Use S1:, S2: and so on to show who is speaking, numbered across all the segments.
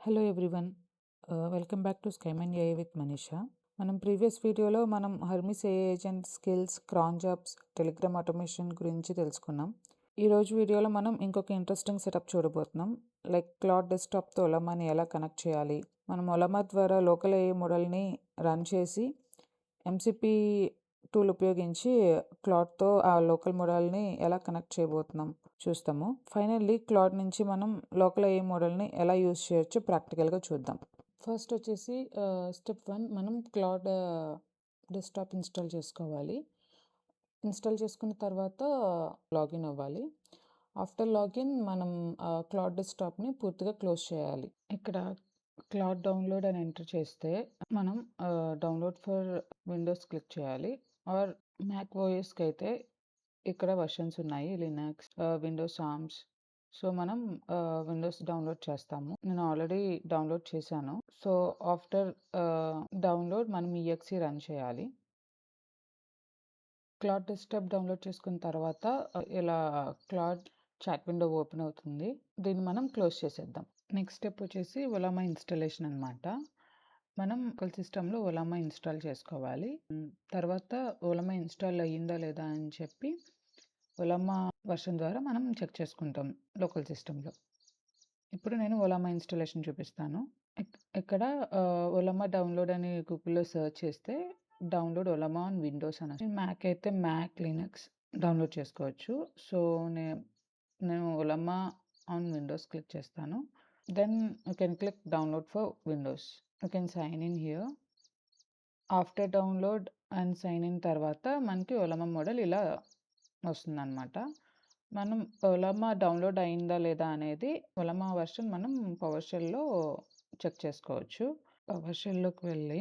S1: Hello everyone, welcome back to Skyman AI with Manisha. మనం previous వీడియోలో Hermes AI agent skills, cron jobs, Telegram automation గురించి తెలుసుకున్నాం. ఈరోజు వీడియోలో మనం ఇంకొక ఇంట్రెస్టింగ్ సెటప్ చూడబోతున్నాం. లైక్ క్లౌడ్ డెస్క్టాప్తో ఒలమాని ఎలా కనెక్ట్ చేయాలి. మనం ఒలమా ద్వారా లోకల్ ఏఐ మోడల్ని రన్ చేసి ఎంసిపి టూల్ ఉపయోగించి క్లౌడ్తో ఆ లోకల్ మోడల్ని ఎలా కనెక్ట్ చేయబోతున్నాం చూస్తాము. ఫైనల్లీ క్లౌడ్ నుంచి మనం లోకల్ ఏఐ మోడల్ని ఎలా యూజ్ చేయొచ్చో ప్రాక్టికల్గా చూద్దాం. ఫస్ట్ వచ్చేసి స్టెప్ 1, మనం క్లౌడ్ డెస్క్టాప్ ఇన్స్టాల్ చేసుకోవాలి. ఇన్స్టాల్ చేసుకున్న తర్వాత లాగిన్ అవ్వాలి. ఆఫ్టర్ లాగిన్ మనం క్లౌడ్ డెస్క్టాప్ని పూర్తిగా క్లోజ్ చేయాలి. ఇక్కడ క్లౌడ్ డౌన్లోడ్ అని ఎంటర్ చేస్తే మనం డౌన్లోడ్ ఫర్ విండోస్ క్లిక్ చేయాలి. ఆర్ మ్యాక్ ఓఎస్కి అయితే ఇక్కడ వర్షన్స్ ఉన్నాయి, లినక్స్, విండోస్ ఆర్మ్స్. సో మనం విండోస్ డౌన్లోడ్ చేస్తాము. నేను ఆల్రెడీ డౌన్లోడ్ చేశాను. సో ఆఫ్టర్ డౌన్లోడ్ మనం ఈఎక్సి రన్ చేయాలి. క్లౌడ్ డెస్క్టాప్ డౌన్లోడ్ చేసుకున్న తర్వాత ఇలా క్లౌడ్ చాట్ విండో ఓపెన్ అవుతుంది. దీన్ని మనం క్లోజ్ చేసేద్దాం. నెక్స్ట్ స్టెప్ వచ్చేసి ఒలామా ఇన్స్టాలేషన్ అనమాట. మనం లోకల్ సిస్టంలో ఒలామా ఇన్స్టాల్ చేసుకోవాలి. తర్వాత ఒలామా ఇన్స్టాల్ అయ్యిందా లేదా అని చెప్పి ఒలామా వర్షన్ ద్వారా మనం చెక్ చేసుకుంటాం లోకల్ సిస్టంలో. ఇప్పుడు నేను ఒలామా ఇన్స్టాలేషన్ చూపిస్తాను. ఇక్కడ ఒలామా డౌన్లోడ్ అని గూగుల్లో సెర్చ్ చేస్తే డౌన్లోడ్ ఒలామా ఆన్ విండోస్ అని మ్యాక్ అయితే మ్యాక్, లినక్స్ డౌన్లోడ్ చేసుకోవచ్చు. సో నేను ఒలామా ఆన్ విండోస్ క్లిక్ చేస్తాను. Then you can click download for Windows. You can sign in here. After download and sign in తర్వాత మనకి ఒలామా model ఇలా వస్తుందన్నమాట. మనం ఒలామా డౌన్లోడ్ అయిందా లేదా అనేది ఒలామా వర్షన్ మనం పవర్ షెల్లో చెక్ చేసుకోవచ్చు. పవర్ షెల్లోకి వెళ్ళి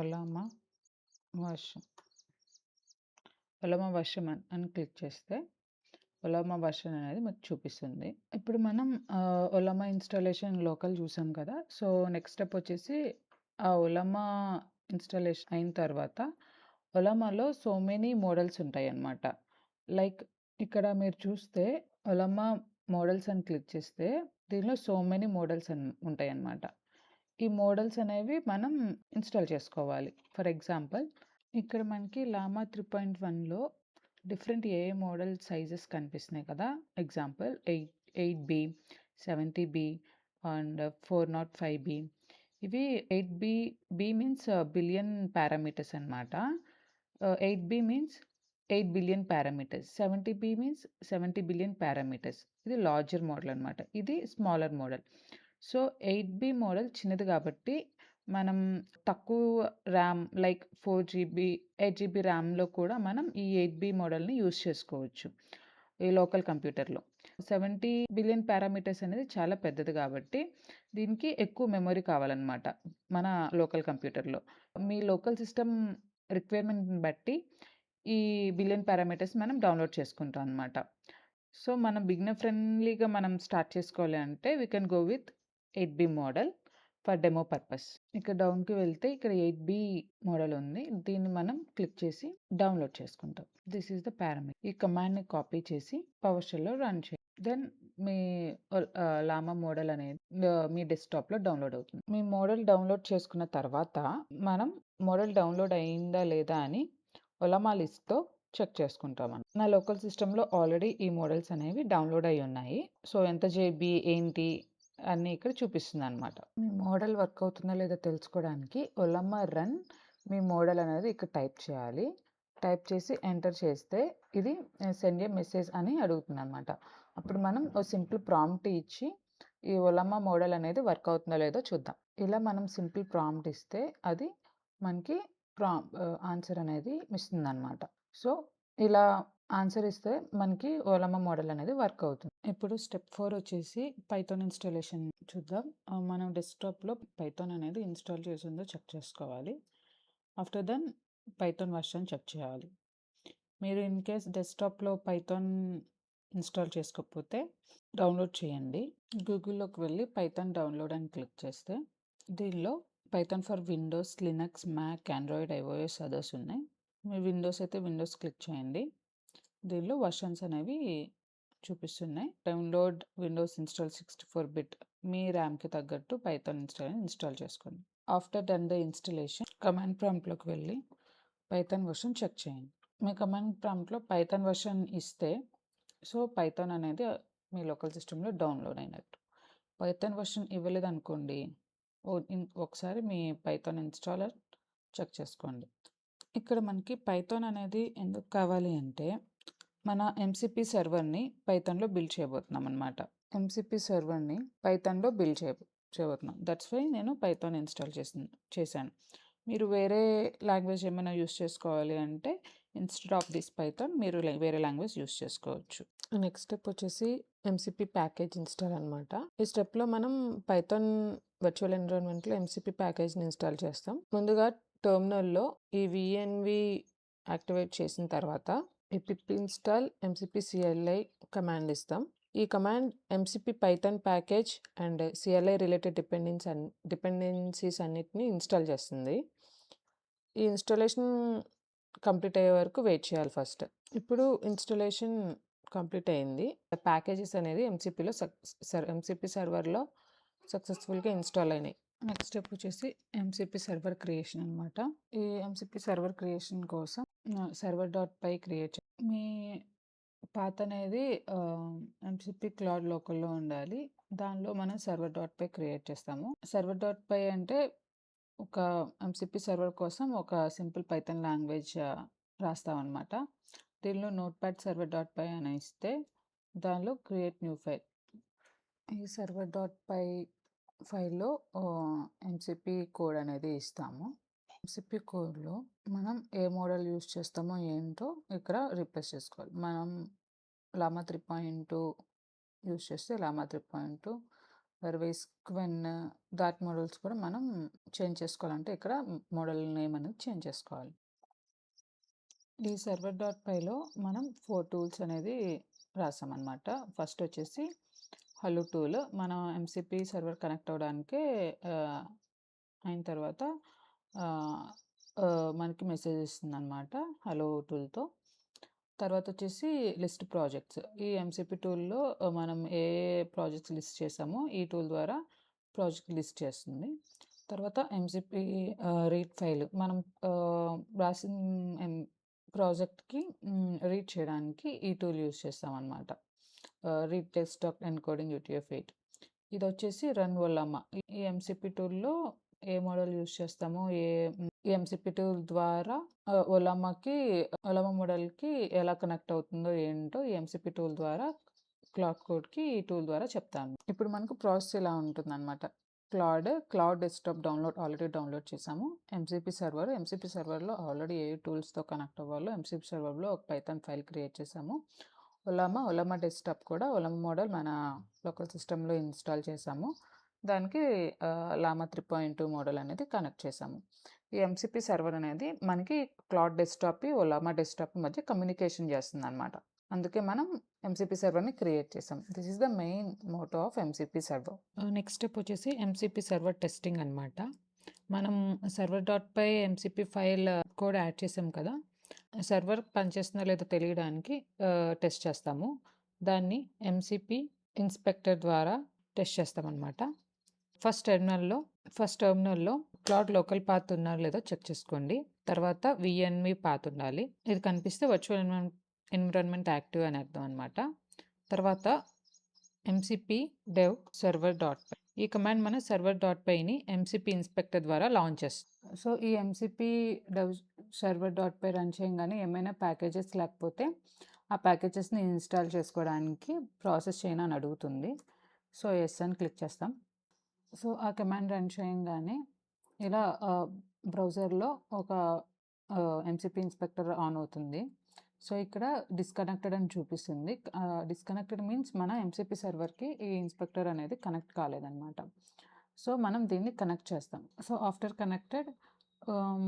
S1: ఒలామా వర్షన్ అని క్లిక్ చేస్తే ఒలామా వర్షన్ అనేది మీకు చూపిస్తుంది. ఇప్పుడు మనం ఒలామా ఇన్స్టాలేషన్ లోకల్ చూసాం కదా. సో నెక్స్ట్ స్టెప్ వచ్చేసి ఆ ఒలామా ఇన్స్టాలేషన్ అయిన తర్వాత ఒలామాలో సో మెనీ మోడల్స్ ఉంటాయి అన్నమాట. లైక్ ఇక్కడ మీరు చూస్తే ఒలామా మోడల్స్ అని క్లిక్ చేస్తే దీనిలో సో మెనీ మోడల్స్ ఉంటాయి అన్నమాట. ఈ మోడల్స్ అనేవి మనం ఇన్స్టాల్ చేసుకోవాలి. ఫర్ ఎగ్జాంపుల్ ఇక్కడ మనకి లామా 3.1లో డిఫరెంట్ ఏఐ మోడల్ సైజెస్ కనిపిస్తున్నాయి కదా. Example 8B, 70B and 405B. ఇవి 8B మీన్స్ బిలియన్ పారామీటర్స్ అనమాట. 8B means 8 billion parameters. 70B means 70 billion parameters. ఇది లార్జర్ మోడల్ అనమాట. ఇది smaller model. So 8B model చిన్నది కాబట్టి మనం తక్కువ ర్యామ్ లైక్ 4GB, 8GB ర్యామ్లో కూడా మనం ఈ 8B మోడల్ని యూజ్ చేసుకోవచ్చు ఈ లోకల్ కంప్యూటర్లో. 70 బిలియన్ పారామీటర్స్ అనేది చాలా పెద్దది కాబట్టి దీనికి ఎక్కువ మెమొరీ కావాలన్నమాట మన లోకల్ కంప్యూటర్లో. మీ లోకల్ సిస్టమ్ రిక్వైర్మెంట్ని బట్టి ఈ బిలియన్ పారామీటర్స్ మనం డౌన్లోడ్ చేసుకుంటాం అనమాట. సో మనం బిగినర్ ఫ్రెండ్లీగా మనం స్టార్ట్ చేసుకోవాలి అంటే we can go with 8B model for demo purpose. ఇక్కడ డౌన్కి వెళ్తే ఇక్కడ 8B మోడల్ ఉంది. దీన్ని మనం క్లిక్ చేసి డౌన్లోడ్ చేసుకుంటాం. This is the parameter. ఈ కమాండ్ని కాపీ చేసి పవర్ షెల్లో రన్ చేయండి. దెన్ మీ లామా మోడల్ అనేది మీ డెస్క్టాప్లో డౌన్లోడ్ అవుతుంది. మీ మోడల్ డౌన్లోడ్ చేసుకున్న తర్వాత మనం మోడల్ డౌన్లోడ్ అయిందా లేదా అని ఒలామా లిస్ట్తో చెక్ చేసుకుంటాం. నా లోకల్ సిస్టంలో ఆల్రెడీ ఈ మోడల్స్ అనేవి డౌన్లోడ్ అయి ఉన్నాయి. సో ఎంత జేబీ ఏంటి అన్నీ ఇక్కడ చూపిస్తుంది అనమాట. మీ మోడల్ వర్క్ అవుతుందా లేదా తెలుసుకోవడానికి ఒలామా రన్ మీ మోడల్ అనేది ఇక్కడ టైప్ చేయాలి. టైప్ చేసి ఎంటర్ చేస్తే ఇది సెండ్ ఏ మెసేజ్ అని అడుగుతుంది అనమాట. అప్పుడు మనం ఒక సింపుల్ ప్రాంప్ట్ ఇచ్చి ఈ ఒలామా మోడల్ అనేది వర్క్ అవుతుందో లేదో చూద్దాం. ఇలా మనం సింపుల్ ప్రాంప్ట్ ఇస్తే అది మనకి ఆన్సర్ అనేది ఇస్తుంది అనమాట. సో ఇలా ఆన్సర్ ఇస్తే మనకి ఒలామా మోడల్ అనేది వర్క్ అవుతుంది. ఇప్పుడు స్టెప్ 4 వచ్చేసి పైథాన్ ఇన్స్టాలేషన్ చూద్దాం. మనం డెస్క్టాప్లో పైథాన్ అనేది ఇన్స్టాల్ చేసిందో చెక్ చేసుకోవాలి. After then Python version check చేయాలి. మీరు ఇన్ కేస్ డెస్క్టాప్లో పైథాన్ ఇన్స్టాల్ చేసుకోకపోతే డౌన్లోడ్ చేయండి. గూగుల్లోకి వెళ్ళి పైథాన్ డౌన్లోడ్ అని క్లిక్ చేస్తే దీనిలో Python for Windows, Linux, Mac, Android, iOS, others ఉన్నాయి. మీ విండోస్ అయితే విండోస్ క్లిక్ చేయండి. దీనిలో వర్షన్స్ అనేవి చూపిస్తున్నాయి. డౌన్లోడ్ విండోస్ ఇన్‌స్టాల్ 64 బిట్ మీ ర్యామ్‌కి తగ్గట్టు పైథాన్ ఇన్‌స్టాల్ చేసుకోండి. After done the installation command ప్రాంప్ట్‌లోకి వెళ్ళి పైథాన్ వర్షన్ చెక్ చేయండి. మీ కమాండ్ ప్రాంప్ట్‌లో పైథాన్ వర్షన్ ఇస్తే పైథాన్ అనేది మీ లోకల్ సిస్టమ్‌లో డౌన్లోడ్ అయినట్టు. పైథాన్ వర్షన్ ఇవ్వలేదనుకోండి, ఒకసారి మీ పైథాన్ ఇన్‌స్టాలర్ చెక్ చేసుకోండి. ఇక్కడ మనకి పైథాన్ అనేది ఎందుకు కావాలి అంటే, మన ఎంసీపీ సర్వర్‌ని పైథాన్‌లో బిల్డ్ చేయబోతున్నామనమాట. ఎంసీపీ సర్వర్‌ని పైథాన్‌లో బిల్డ్ చేయబోతున్నాం. దట్స్ వై నేను పైథాన్ ఇన్‌స్టాల్ చేశాను. మీరు వేరే లాంగ్వేజ్ ఏమైనా యూజ్ చేసుకోవాలి అంటే, ఇన్‌స్టెడ్ ఆఫ్ దిస్ పైథాన్ మీరు వేరే లాంగ్వేజ్ యూజ్ చేసుకోవచ్చు. నెక్స్ట్ స్టెప్ వచ్చేసి ఎంసీపీ ప్యాకేజ్ ఇన్‌స్టాల్ అనమాట. ఈ స్టెప్‌లో మనం పైథాన్ వర్చువల్ ఎన్విరాన్మెంట్‌లో ఎంసీపీ ప్యాకేజ్‌ని ఇన్‌స్టాల్ చేస్తాం. ముందుగా టెర్మినల్‌లో ఈ విఎన్వి యాక్టివేట్ చేసిన తర్వాత పిప్ ఇన్‌స్టాల్ ఎంసీపీ-సిఎల్ఐ కమాండ్ ఇస్తాం. ఈ command MCP Python package and CLI related dependencies అన్నిటిని ఇన్‌స్టాల్ చేస్తుంది. ఈ ఇన్‌స్టాలేషన్ కంప్లీట్ అయ్యే వరకు వెయిట్ చేయాలి ఫస్ట్. ఇప్పుడు ఇన్‌స్టాలేషన్ కంప్లీట్ అయింది. ప్యాకేజెస్ అనేది ఎంసీపీ సర్వర్‌లో సక్సెస్‌ఫుల్‌గా ఇన్‌స్టాల్ అయినాయి. నెక్స్ట్ స్టెప్ వచ్చేసి ఎంసీపీ సర్వర్ క్రియేషన్ అనమాట. ఈ ఎంసీపీ సర్వర్ క్రియేషన్ కోసం server.py క్రియేట్ మీ పాత్ అనేది ఎంసీపీ క్లౌడ్ లోకల్‌లో ఉండాలి. దానిలో మనం server.py క్రియేట్ చేస్తాము. server.py అంటే ఒక ఎంసీపీ సర్వర్ కోసం ఒక సింపుల్ పైథాన్ లాంగ్వేజ్ రాస్తామనమాట. దీనిలో నోట్‌ప్యాడ్ server.py అని ఇస్తే దానిలో క్రియేట్ న్యూ ఫైల్. ఈ server.py ఫైల్‌లో ఎంసీపీ కోడ్ అనేది ఇస్తాము. ఎంసీపీ కోడ్‌లో మనం ఏ మోడల్ యూజ్ చేస్తామో ఏంటో ఇక్కడ రిప్లేస్ చేసుకోవాలి. మనం లామా 3.2 యూజ్ చేస్తే లామా 3.2 అదర్‌వైస్ క్వెన్ దాట్ మోడల్స్ కూడా మనం చేంజ్ చేసుకోవాలంటే ఇక్కడ మోడల్ నేమ్ అనేది చేంజ్ చేసుకోవాలి. ఈ server.pyలో మనం 4 టూల్స్ అనేది రాసామన్నమాట. ఫస్ట్ వచ్చేసి హలో టూల్ మన ఎంసీపీ సర్వర్ కనెక్ట్ అవ్వడానికే అయిన తర్వాత మనకి మెసేజ్ ఇస్తుందన్నమాట హలో టూల్‌తో. తర్వాత వచ్చేసి లిస్ట్ ప్రాజెక్ట్స్. ఈ ఎంసీపీ టూల్‌లో మనం ఏ ప్రాజెక్ట్స్ లిస్ట్ చేసామో ఈ టూల్ ద్వారా ప్రాజెక్ట్ లిస్ట్ చేస్తుంది. తర్వాత ఎంసీపీ రీడ్ ఫైల్ మనం రాసిన ప్రాజెక్ట్‌కి రీడ్ చేయడానికి ఈ టూల్ యూజ్ చేస్తామన్నమాట. Read desktop encoding UTF-8. ఇదొచ్చేసి రన్ ఒల్లామా. ఈ ఎంసీపీ టూల్‌లో ఏ మోడల్ యూజ్ చేస్తామో ఈ ఎంసీపీ టూల్ ద్వారా ఒలామా మోడల్‌కి ఎలా కనెక్ట్ అవుతుందో ఏంటో ఈ ఎంసీపీ టూల్ ద్వారా క్లాడ్ కోడ్‌కి ఈ టూల్ ద్వారా చెప్తాను. ఇప్పుడు మనకు ప్రాసెస్ ఇలా ఉంటుందన్నమాట. క్లౌడ్ డెస్క్‌టాప్ ఆల్రెడీ డౌన్లోడ్ చేసాము. ఎంసీపీ సర్వర్‌లో ఆల్రెడీ ఏ టూల్స్‌తో కనెక్ట్ అవ్వాలో ఎంసీపీ సర్వర్‌లో ఒక పైథాన్ ఫైల్ క్రియేట్ చేసాము. ఒలామా డెస్క్‌టాప్ కూడా ఒలామా మోడల్ మన లోకల్ సిస్టమ్‌లో ఇన్‌స్టాల్ చేసాము. దానికి లామా 3.2 మోడల్ అనేది కనెక్ట్ చేసాము. ఈ ఎంసీపీ సర్వర్ అనేది మనకి క్లౌడ్ డెస్క్‌టాప్, ఒలామా డెస్క్‌టాప్ మధ్య కమ్యూనికేషన్ చేస్తుందన్నమాట. అందుకే మనం ఎంసీపీ సర్వర్‌ని క్రియేట్ చేసాం. This is the main motto of MCP server. Next step వచ్చేసి ఎంసీపీ సర్వర్ టెస్టింగ్ అనమాట. మనం server.py MCP file code add చేసాం కదా! సర్వర్ పనిచేస్తుందో లేదో తెలియడానికి టెస్ట్ చేస్తాము. దాన్ని ఎంసీపీ ఇన్స్పెక్టర్ ద్వారా టెస్ట్ చేస్తామన్నమాట. ఫస్ట్ టెర్మినల్‌లో క్లౌడ్ లోకల్ పాత్ ఉన్నారో లేదో చెక్ చేసుకోండి. తర్వాత విఎన్వి పాత్ ఉండాలి. ఇది కనిపిస్తే వర్చువల్ ఎన్విరాన్మెంట్ యాక్టివ్ అని అర్థం అనమాట. తర్వాత ఎంసీపీ డెవ్ server.py. ఈ కమాండ్ మన server.pyని ఎంసీపీ ఇన్స్పెక్టర్ ద్వారా లాంచ్ చేస్తుంది. ఈ ఎంసీపీ డెవ్ server.py రన్ చేయంగానే ఏమైనా ప్యాకేజెస్ లేకపోతే ఆ ప్యాకేజెస్‌ని ఇన్‌స్టాల్ చేసుకోవడానికి ప్రాసెస్ చేయను అని అడుగుతుంది. యెస్ అని క్లిక్ చేస్తాం. ఆ కమాండ్ రన్ చేయంగానే ఇలా బ్రౌజర్‌లో ఒక ఎంసీపీ ఇన్స్పెక్టర్ ఆన్ అవుతుంది. ఇక్కడ డిస్కనెక్టెడ్ అని చూపిస్తుంది. డిస్కనెక్టెడ్ మీన్స్ మన ఎంసీపీ సర్వర్‌కి ఈ ఇన్స్పెక్టర్ అనేది కనెక్ట్ కాలేదన్నమాట. మనం దీన్ని కనెక్ట్ చేస్తాం. ఆఫ్టర్ కనెక్టెడ్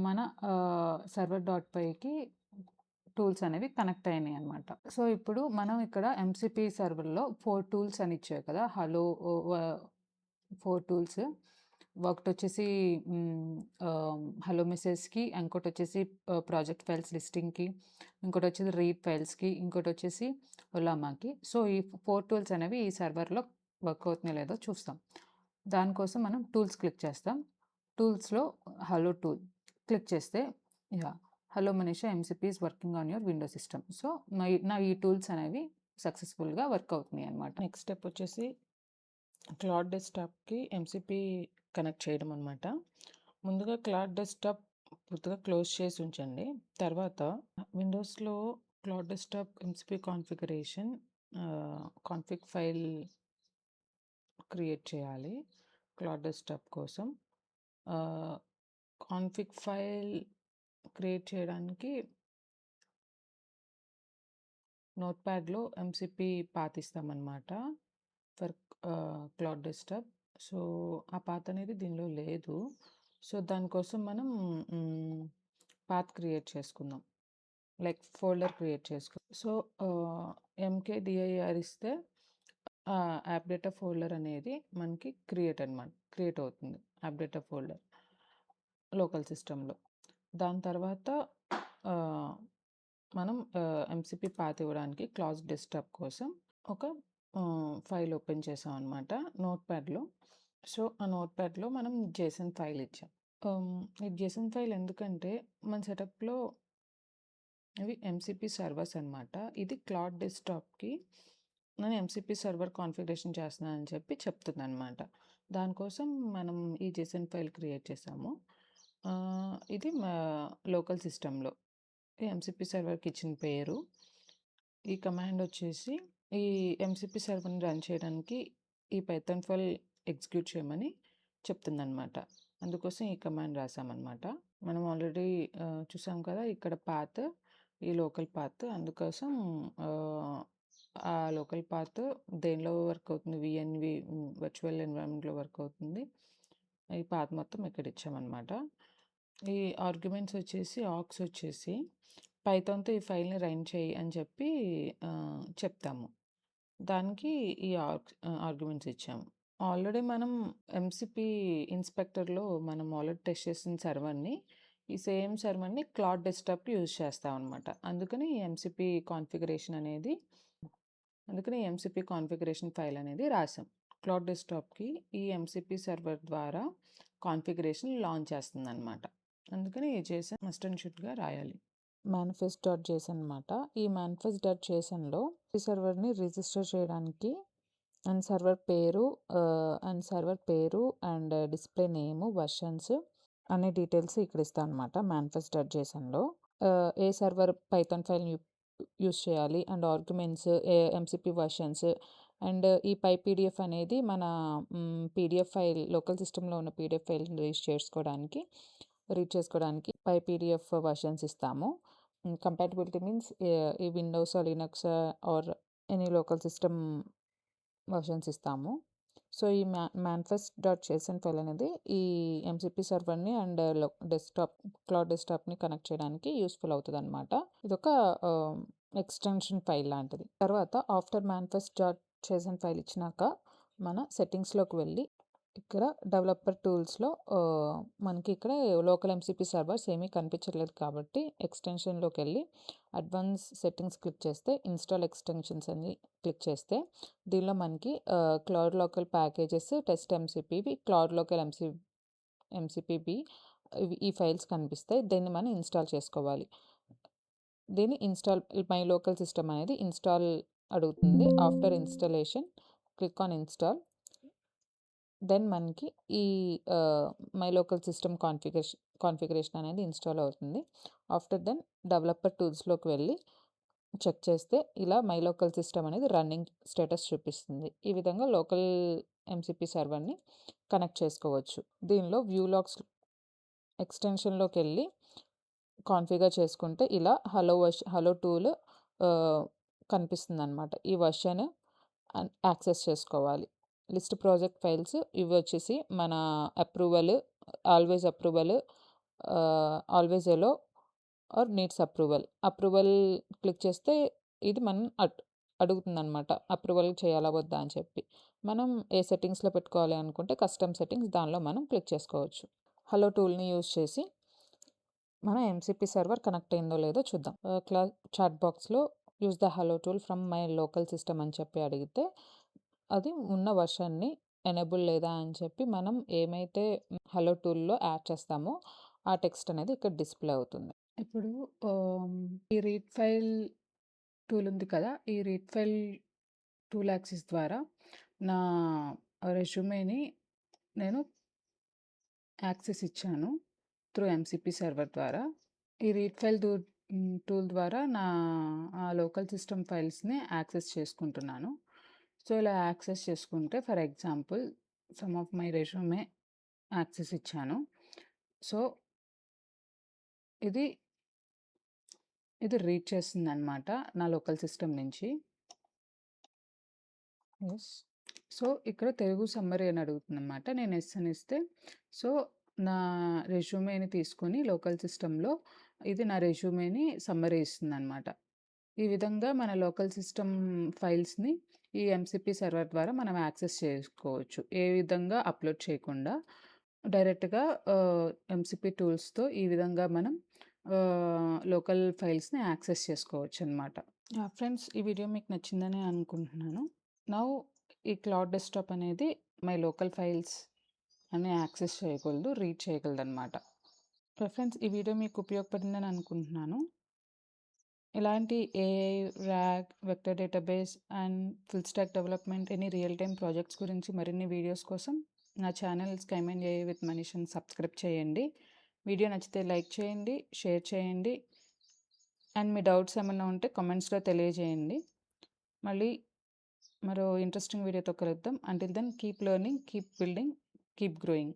S1: మన server.pyకి టూల్స్ అనేవి కనెక్ట్ అయినాయి అన్నమాట. ఇప్పుడు మనం ఇక్కడ ఎంసీపీ సర్వర్‌లో 4 టూల్స్ అని ఇచ్చారు కదా! 4 టూల్స్. ఒకటొచ్చేసి హలో మెసేజ్‌కి, ఇంకోటొచ్చేసి ప్రాజెక్ట్ ఫైల్స్ లిస్టింగ్‌కి, ఇంకోటొచ్చేసి రీడ్ ఫైల్స్‌కి, ఇంకోటొచ్చేసి ఒలామాకి. సో, ఈ 4 టూల్స్ అనేవి ఈ సర్వర్‌లో వర్క్ అవుతున్నాయో లేదో చూస్తాం. దానికోసం మనం టూల్స్ క్లిక్ చేస్తాం. టూల్స్‌లో హలో టూల్ క్లిక్ చేస్తే yeah! Hello Manisha MCP is working on your Windows system. So, నా ఈ టూల్స్ అనేవి సక్సెస్‌ఫుల్‌గా వర్క్ అవుతున్నాయన్నమాట. నెక్స్ట్ స్టెప్ వచ్చేసి క్లాడ్ డెస్క్‌టాప్‌కి ఎంసీపీ కనెక్ట్ చేయడం అనమాట. ముందుగా క్లాడ్ డెస్క్‌టాప్ పూర్తిగా క్లోజ్ చేసి ఉంచండి. తర్వాత విండోస్‌లో Claude desktop MCP configuration config file create చేయాలి క్లాడ్ డెస్క్‌టాప్ కోసం. కాన్ఫిగ్ ఫైల్ క్రియేట్ చేయడానికి నోట్‌ప్యాడ్‌లో ఎంసీపీ పాత్ ఇస్తామనమాట ఫర్ క్లాడ్ డెస్క్‌టాప్. సో, ఆ పాత్ అనేది దీనిలో లేదు. సో, దానికోసం మనం పాత్ క్రియేట్ చేసుకుందాం. Like folder create so, MKDIR ఇస్తే యాప్ డేటా ఫోల్డర్ అనేది మనకి క్రియేట్ అవుతుంది. యాప్ డేటా ఫోల్డర్ లోకల్ సిస్టమ్‌లో. దాని తర్వాత మనం ఎంసీపీ పాత్ ఇవ్వడానికి క్లాస్ డెస్క్‌టాప్ కోసం ఒక ఫైల్ ఓపెన్ చేసామనమాట నోట్‌ప్యాడ్‌లో. సో, ఆ నోట్‌ప్యాడ్‌లో మనం జేసన్ ఫైల్ ఇచ్చాం. ఈ జేసన్ ఫైల్ ఎందుకంటే మన సెటప్‌లో ఇవి ఎంసీపీ సర్వర్స్ అనమాట. ఇది క్లాడ్ డెస్క్‌టాప్‌కి నేను ఎంసీపీ సర్వర్ కాన్ఫిగరేషన్ చేస్తున్నానని చెప్పి చెప్తుందనమాట. దానికోసం మనం ఈ జేసన్ ఫైల్ క్రియేట్ చేసాము. ఇది మా లోకల్ సిస్టమ్‌లో ఈ ఎంసీపీ సర్వర్‌కి ఇచ్చిన పేరు. ఈ కమాండ్ వచ్చేసి ఈ ఎంసీపీ సర్వర్‌ని రన్ చేయడానికి ఈ పైథాన్ ఫైల్ ఎగ్జిక్యూట్ చేయమని చెప్తుందనమాట. అందుకోసం ఈ కమాండ్ రాసామనమాట. మనం ఆల్రెడీ చూసాం కదా! ఇక్కడ పాత్ ఈ లోకల్ పాత్. అందుకోసం ఆ లోకల్ పాత్ దేనిలో వర్క్ అవుతుంది? వీఎన్‌వి వర్చువల్ ఎన్విరాన్మెంట్‌లో వర్క్ అవుతుంది. ఈ పాత్ మొత్తం ఇక్కడ ఇచ్చామనమాట. ఈ ఆర్గ్యుమెంట్స్ వచ్చేసి ఆక్స్ వచ్చేసి పైథాన్‌తో ఈ ఫైల్‌ని రన్ చేయి అని చెప్పి చెప్తాము. దానికి ఈ ఆర్గ్యుమెంట్స్ ఇచ్చాము. ఆల్రెడీ మనం ఎంసీపీ ఇన్స్‌పెక్టర్‌లో మనం ఆల్రెడీ టెస్ట్ చేసిన సర్వర్‌ని ఈ సేమ్ సర్వర్‌ని క్లాడ్ డెస్క్‌టాప్‌కి యూజ్ చేస్తామనమాట. అందుకని ఎంసీపీ కాన్ఫిగరేషన్ ఫైల్ అనేది రాసాం. క్లాడ్ డెస్క్‌టాప్‌కి ఈ ఎంసీపీ సర్వర్ ద్వారా కాన్ఫిగరేషన్ లాంచ్ చేస్తుందనమాట. అందుకని ఈ జేసన్ మస్ట్ అండ్ షుడ్‌గా రాయాలి. manifest.json అనమాట. ఈ manifest.jsonలో ఈ సర్వర్‌ని రిజిస్టర్ చేయడానికి అండ్ సర్వర్ పేరు అండ్ డిస్‌ప్లే నేము, వెర్షన్స్ అనే డీటెయిల్స్ ఇక్కడ ఇస్తాం అనమాట manifest.jsonలో. ఏ సర్వర్ పైథాన్ ఫైల్‌ని యూజ్ చేయాలి and arguments, MCP versions and ఈ పీడీఎఫ్ అనేది మన పీడీఎఫ్ ఫైల్ లోకల్ సిస్టమ్‌లో ఉన్న పీడీఎఫ్ ఫైల్‌ని రీడ్ చేసుకోవడానికి పీడీఎఫ్ వెర్షన్స్ ఇస్తాము. కంపాటిబిలిటీ మీన్స్ ఈ Windows, Linux or any local system versions ఇస్తాము. సో, ఈ manifest.json ఫైల్ అనేది ఈ ఎంసీపీ సర్వర్‌ని అండ్ క్లౌడ్ డెస్క్‌టాప్‌ని కనెక్ట్ చేయడానికి యూజ్‌ఫుల్ అవుతదనమాట. ఇదొక ఎక్స్‌టెన్షన్ ఫైల్ లాంటిది. తర్వాత ఆఫ్టర్ manifest.json ఫైల్ ఇచ్చినాక మన సెట్టింగ్స్‌లోకి వెళ్ళి ఇక్కడ డెవలపర్ టూల్స్‌లో మనకి ఇక్కడ లోకల్ ఎంసీపీ సర్వర్స్ ఏమీ కనిపించట్లేదు కాబట్టి ఎక్స్‌టెన్షన్‌లోకెళ్ళి అడ్వాన్స్ సెట్టింగ్స్ క్లిక్ చేస్తే ఇన్‌స్టాల్ ఎక్స్‌టెన్షన్స్ అని క్లిక్ చేస్తే దీనిలో మనకి క్లౌడ్ లోకల్ ప్యాకేజెస్, టెస్ట్ ఎంసీపీవి, క్లౌడ్ లోకల్ ఎంసీపీబీ ఈ ఫైల్స్ కనిపిస్తాయి. దీన్ని మనం ఇన్‌స్టాల్ చేసుకోవాలి. మై లోకల్ సిస్టమ్ అనేది ఇన్‌స్టాల్ అడుగుతుంది. After installation click on install. Then మనకి ఈ మై లోకల్ సిస్టమ్ కాన్ఫిగరేషన్ అనేది ఇన్‌స్టాల్ అవుతుంది. ఆఫ్టర్ దెన్ డెవలపర్ టూల్స్‌లోకి వెళ్ళి చెక్ చేస్తే ఇలా మై లోకల్ సిస్టమ్ అనేది రన్నింగ్ స్టేటస్ చూపిస్తుంది. ఈ విధంగా లోకల్ ఎంసీపీ సర్వర్‌ని కనెక్ట్ చేసుకోవచ్చు. దీనిలో వ్యూ లాగ్స్ ఎక్స్‌టెన్షన్‌లోకెళ్ళి కాన్ఫిగర్ చేసుకుంటే ఇలా హలో టూల్ కనిపిస్తుందనమాట. ఈ వెర్షన్ యాక్సెస్ చేసుకోవాలి. లిస్ట్ ప్రాజెక్ట్ ఫైల్స్ ఇవి వచ్చేసి మన always approval, always allow or needs approval. Click చేస్తే ఇది మనం అడుగుతుందనమాట. అప్రూవల్ చేయాలా వద్దా అని చెప్పి. మనం ఏ సెట్టింగ్స్‌లో పెట్టుకోవాలి అనుకుంటే కస్టమ్ సెట్టింగ్స్ దానిలో మనం క్లిక్ చేసుకోవచ్చు. హలో టూల్‌ని యూజ్ చేసి మన ఎంసీపీ సర్వర్ కనెక్ట్ అయిందో లేదో చూద్దాం. చాట్ బాక్స్‌లో use the hello tool from my local system అని చెప్పి అడిగితే అది ఉన్న వర్షన్‌ని ఎనేబుల్ లేదా అని చెప్పి మనం ఏమైతే హలో టూల్‌లో యాడ్ చేస్తామో ఆ టెక్స్ట్ అనేది ఇక్కడ డిస్‌ప్లే అవుతుంది. ఇప్పుడు ఈ రీడ్ ఫైల్ టూల్ ఉంది కదా! ఈ రీడ్ ఫైల్ టూల్ యాక్సెస్ ద్వారా నా రెజ్యూమేని నేను యాక్సెస్ ఇచ్చాను త్రూ ఎంసీపీ సర్వర్ ద్వారా. ఈ రీడ్ ఫైల్ టూల్ ద్వారా నా లోకల్ సిస్టమ్ ఫైల్స్‌ని యాక్సెస్ చేసుకుంటున్నాను. సో, ఇలా యాక్సెస్ చేసుకుంటే for example some of my resume access ఇచ్చాను. సో, ఇది రీడ్ చేస్తుందనమాట నా లోకల్ సిస్టమ్ నుంచి. యెస్. సో, ఇక్కడ తెలుగు సమ్మరీ అని అడుగుతుందనమాట. నేను యెస్ అని ఇస్తే సో, నా రెజ్యూమేని తీసుకొని లోకల్ సిస్టమ్‌లో ఇది నా రెజ్యూమేని సమ్మరీ ఇస్తుందనమాట. ఈ విధంగా మన లోకల్ సిస్టమ్ ఫైల్స్‌ని ఈ ఎంసీపీ సర్వర్ ద్వారా మనం యాక్సెస్ చేసుకోవచ్చు. ఏ విధంగా అప్‌లోడ్ చేయకుండా డైరెక్ట్‌గా ఎంసీపీ టూల్స్‌తో ఈ విధంగా మనం లోకల్ ఫైల్స్‌ని యాక్సెస్ చేసుకోవచ్చనమాట. ఫ్రెండ్స్, ఈ వీడియో మీకు నచ్చిందని అనుకుంటున్నాను. నౌ ఈ క్లౌడ్ డెస్క్‌టాప్ అనేది మై లోకల్ ఫైల్స్ అని యాక్సెస్ చేయగలదు, రీడ్ చేయగలదనమాట. ఫ్రెండ్స్, ఈ వీడియో మీకు ఉపయోగపడిందని అనుకుంటున్నాను. ఇలాంటి AI, rag, vector database and full stack development any real time projects గురించి మరిన్ని వీడియోస్ కోసం నా ఛానల్ స్కైమెన్ ఏఐ విత్ మనీష్‌ని సబ్స్క్రైబ్ చేయండి. వీడియో నచ్చితే లైక్ చేయండి, షేర్ చేయండి అండ్ మీ డౌట్స్ ఏమన్నా ఉంటే కామెంట్స్‌లో తెలియజేయండి. మళ్ళీ మరో ఇంట్రెస్టింగ్ వీడియోతో కలుద్దాం. Until then keep learning, keep building, keep growing.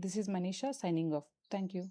S1: This is Manisha signing off. Thank you.